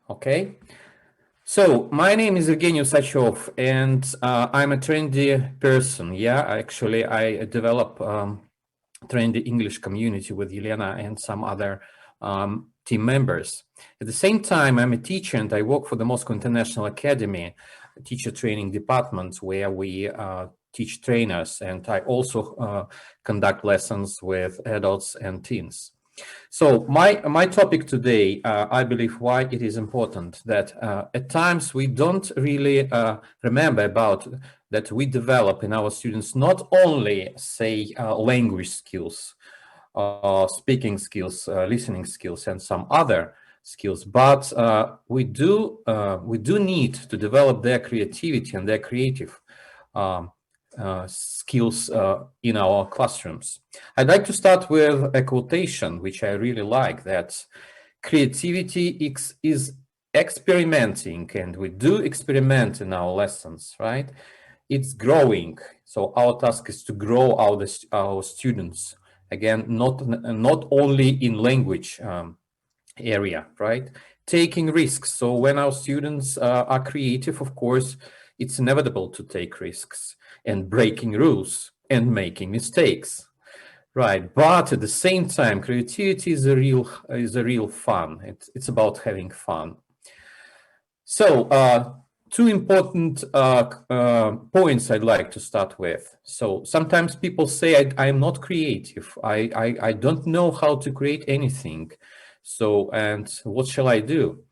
Okay. So my name is Evgeny Usachev, and I'm a Trendy person. Yeah, actually, I develop Trendy English community with Elena and some other team members. At the same time, I'm a teacher, and I work for the Moscow International Academy, a teacher training department, where we teach trainers, and I also conduct lessons with adults and teens. So my topic today, I believe why it is important that at times we don't really remember about that we develop in our students not only say language skills, speaking skills, listening skills, and some other skills, but we do need to develop their creativity and their creative um, skills in our classrooms. I'd like to start with a quotation, which I really like, that creativity is experimenting, and we do experiment in our lessons, right? It's growing. So our task is to grow our students. Again, not only in language area, right? Taking risks. So when our students are creative, of course, it's inevitable to take risks and breaking rules and making mistakes, right? But at the same time, creativity is a real fun. It's about having fun. So two important points I'd like to start with. So sometimes people say I'm not creative. I don't know how to create anything. So, and what shall I do?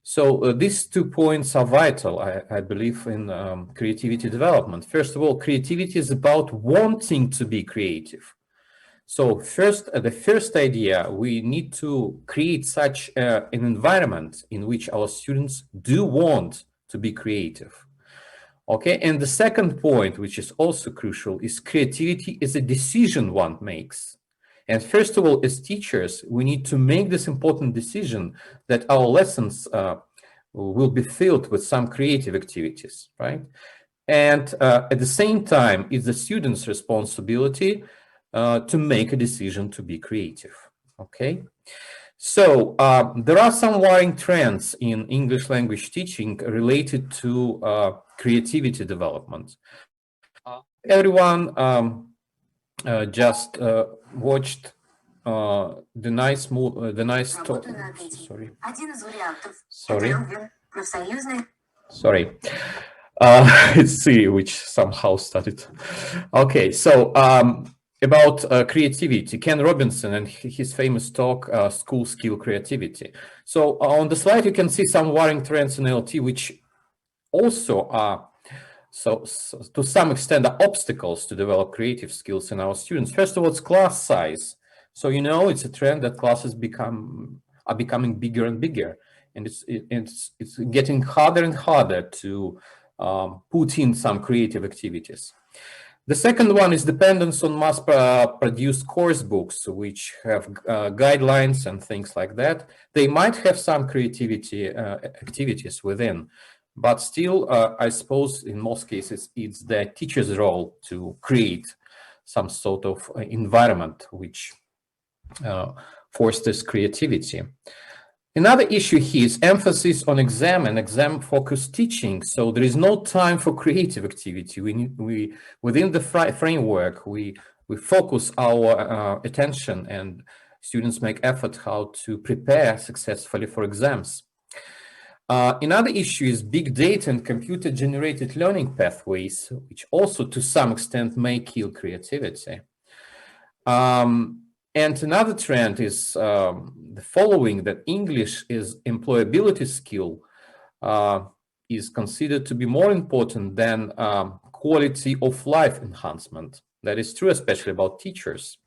So these 2 points are vital, I believe, in creativity development. First of all, creativity is about wanting to be creative. So first, the first idea, we need to create such an environment in which our students do want to be creative. Okay, and the second point, which is also crucial, is creativity is a decision one makes. And first of all, as teachers, we need to make this important decision that our lessons will be filled with some creative activities, right? And at the same time, it's the student's responsibility to make a decision to be creative, okay? So there are some worrying trends in English language teaching related to creativity development. Everyone just watched the nice sorry. It's Siri, which somehow started. Okay, so about creativity, Ken Robinson and his famous talk, School Skill Creativity. So on the slide, you can see some worrying trends in LT, which also are, so to some extent, are obstacles to develop creative skills in our students. First of all, it's class size. So, you know, it's a trend that classes are becoming bigger and bigger, and it's getting harder and harder to put in some creative activities. The second one is dependence on mass-produced course books, which have guidelines and things like that. They might have some creativity activities within, but still, I suppose in most cases, it's the teacher's role to create some sort of environment which fosters creativity. Another issue here is emphasis on exam and exam-focused teaching. So there is no time for creative activity. We within the framework, we focus our attention, and students make effort how to prepare successfully for exams. Another issue is big data and computer-generated learning pathways, which also to some extent may kill creativity. And another trend is the following, that English is employability skill is considered to be more important than quality of life enhancement. That is true, especially about teachers.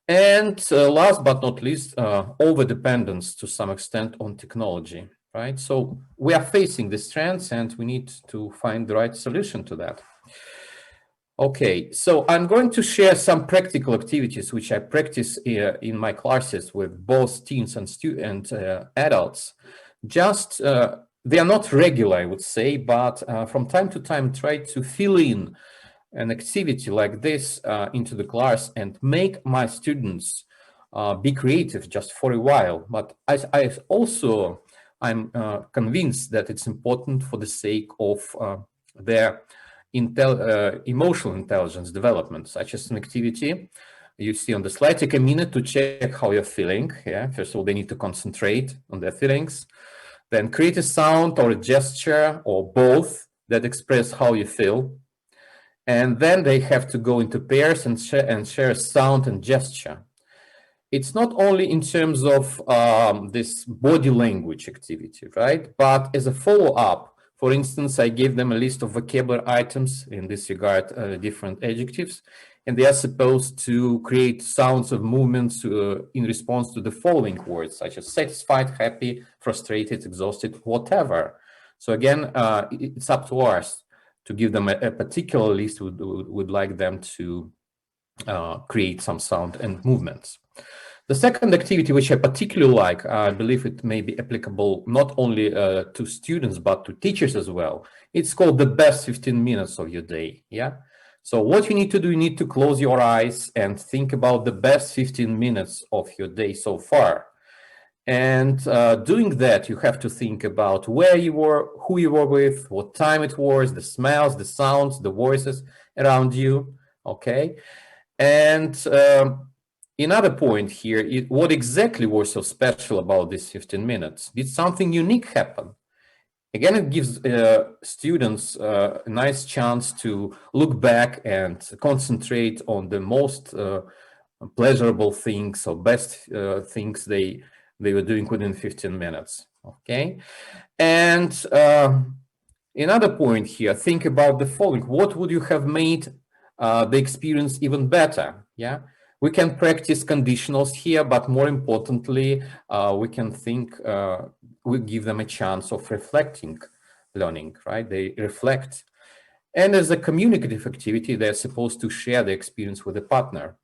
And last but not least, over-dependence to some extent on technology, right? So we are facing these trends and we need to find the right solution to that. Okay, so I'm going to share some practical activities which I practice in my classes with both teens and adults. Just, they are not regular, I would say, but from time to time try to fill in an activity like this into the class and make my students be creative just for a while. But I also I'm convinced that it's important for the sake of their emotional intelligence development, such as an activity you see on the slide. Take a minute to check how you're feeling. Yeah, first of all, they need to concentrate on their feelings. Then create a sound or a gesture or both that express how you feel. And then they have to go into pairs and share a sound and gesture. It's not only in terms of this body language activity, right? But as a follow-up, for instance, I gave them a list of vocabulary items, in this regard, different adjectives, and they are supposed to create sounds of movements in response to the following words, such as satisfied, happy, frustrated, exhausted, whatever. So again, it's up to us to give them a particular list. Would like them to create some sound and movements. The second activity, which I particularly like, I believe it may be applicable not only to students, but to teachers as well. It's called the best 15 minutes of your day. Yeah. So what you need to do, you need to close your eyes and think about the best 15 minutes of your day so far. And doing that, you have to think about where you were, who you were with, what time it was, the smells, the sounds, the voices around you. Okay. And another point here, what exactly was so special about this 15 minutes? Did something unique happen? Again, it gives students a nice chance to look back and concentrate on the most pleasurable things or best things they were doing within 15 minutes. Okay. And another point here, think about the following. What would you have made the experience even better? Yeah, we can practice conditionals here, but more importantly, we can think, we give them a chance of reflecting learning, right? They reflect. And as a communicative activity, they're supposed to share the experience with a partner.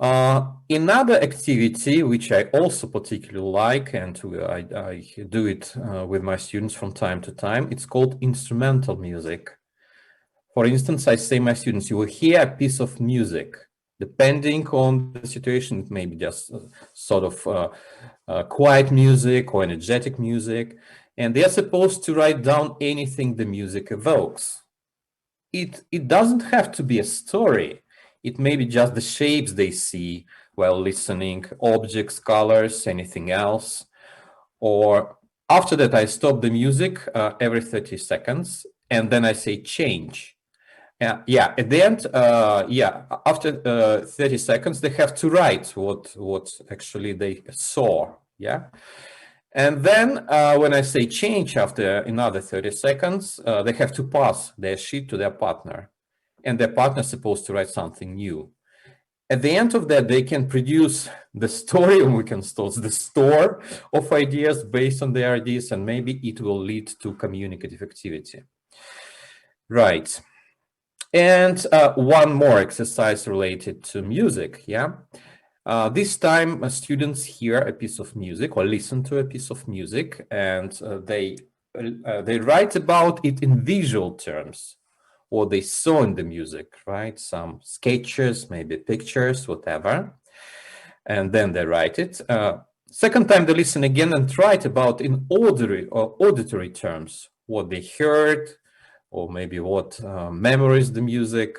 Another activity which I also particularly like, and I do it with my students from time to time, it's called instrumental music. For instance, I say my students, you will hear a piece of music. Depending on the situation, it may be just sort of quiet music or energetic music, and they are supposed to write down anything the music evokes. It doesn't have to be a story. It may be just the shapes they see while listening, objects, colors, anything else. Or after that, I stop the music every 30 seconds, and then I say change. Yeah, at the end, after 30 seconds, they have to write what actually they saw. Yeah. And then when I say change after another 30 seconds, they have to pass their sheet to their partner, and their partner is supposed to write something new. At the end of that, they can produce the story, and we can start the store of ideas based on their ideas, and maybe it will lead to communicative activity. Right. And one more exercise related to music. Yeah. This time, students hear a piece of music or listen to a piece of music, and they write about it in visual terms, what they saw in the music, right? Some sketches, maybe pictures, whatever, and then they write it. Second time, they listen again and write about in auditory terms what they heard, or maybe what memories the music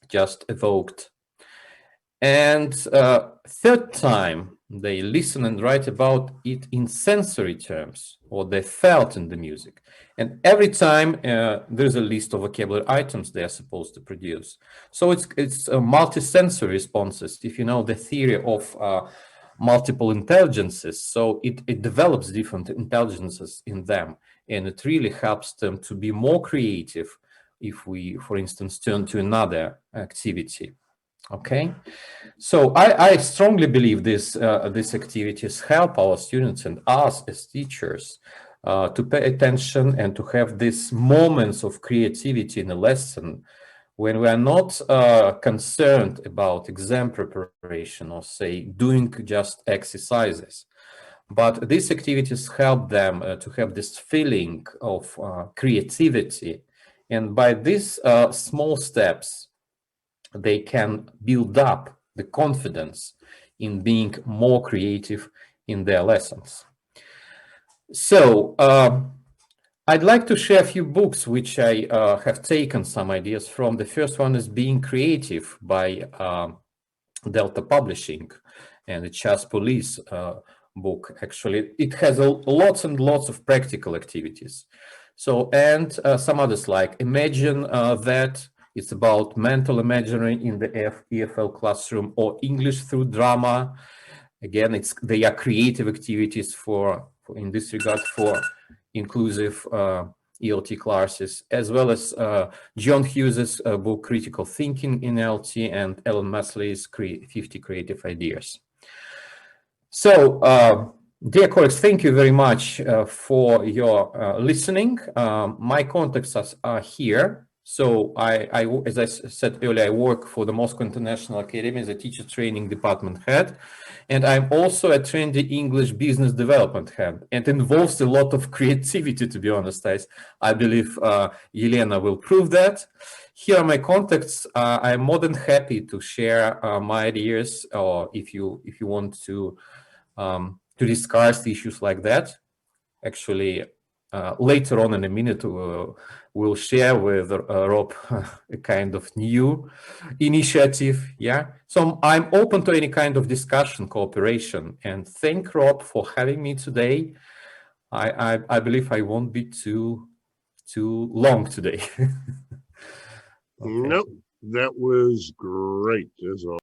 just evoked. And third time, they listen and write about it in sensory terms, what they felt in the music. And every time there's a list of vocabulary items they're supposed to produce. So it's multisensory responses. If you know the theory of multiple intelligences, so it develops different intelligences in them, and it really helps them to be more creative if we, for instance, turn to another activity. Okay, so I strongly believe these activities help our students and us as teachers to pay attention and to have these moments of creativity in a lesson when we are not concerned about exam preparation or say doing just exercises. But these activities help them to have this feeling of creativity. And by these small steps, they can build up the confidence in being more creative in their lessons. So I'd like to share a few books which I have taken some ideas from. The first one is Being Creative by Delta Publishing, and the Chess Police book. Actually, it has lots and lots of practical activities. So, and some others like Imagine That. It's about mental imagery in the EFL classroom, or English Through Drama. Again, they are creative activities in this regard for inclusive ELT classes, as well as John Hughes's book Critical Thinking in ELT, and Ellen Masley's 50 Creative Ideas. So, dear colleagues, thank you very much for your listening. My contacts are here. So as I said earlier, I work for the Moscow International Academy as a teacher training department head. And I'm also a Trendy English business development head. And it involves a lot of creativity, to be honest. I believe Elena will prove that. Here are my contacts. I'm more than happy to share my ideas, or if you want to discuss issues like that. Actually, later on in a minute, we'll share with Rob a kind of new initiative. Yeah, so I'm open to any kind of discussion, cooperation, and thank Rob for having me today. I believe I won't be too long today. Okay. Nope, that was great as always.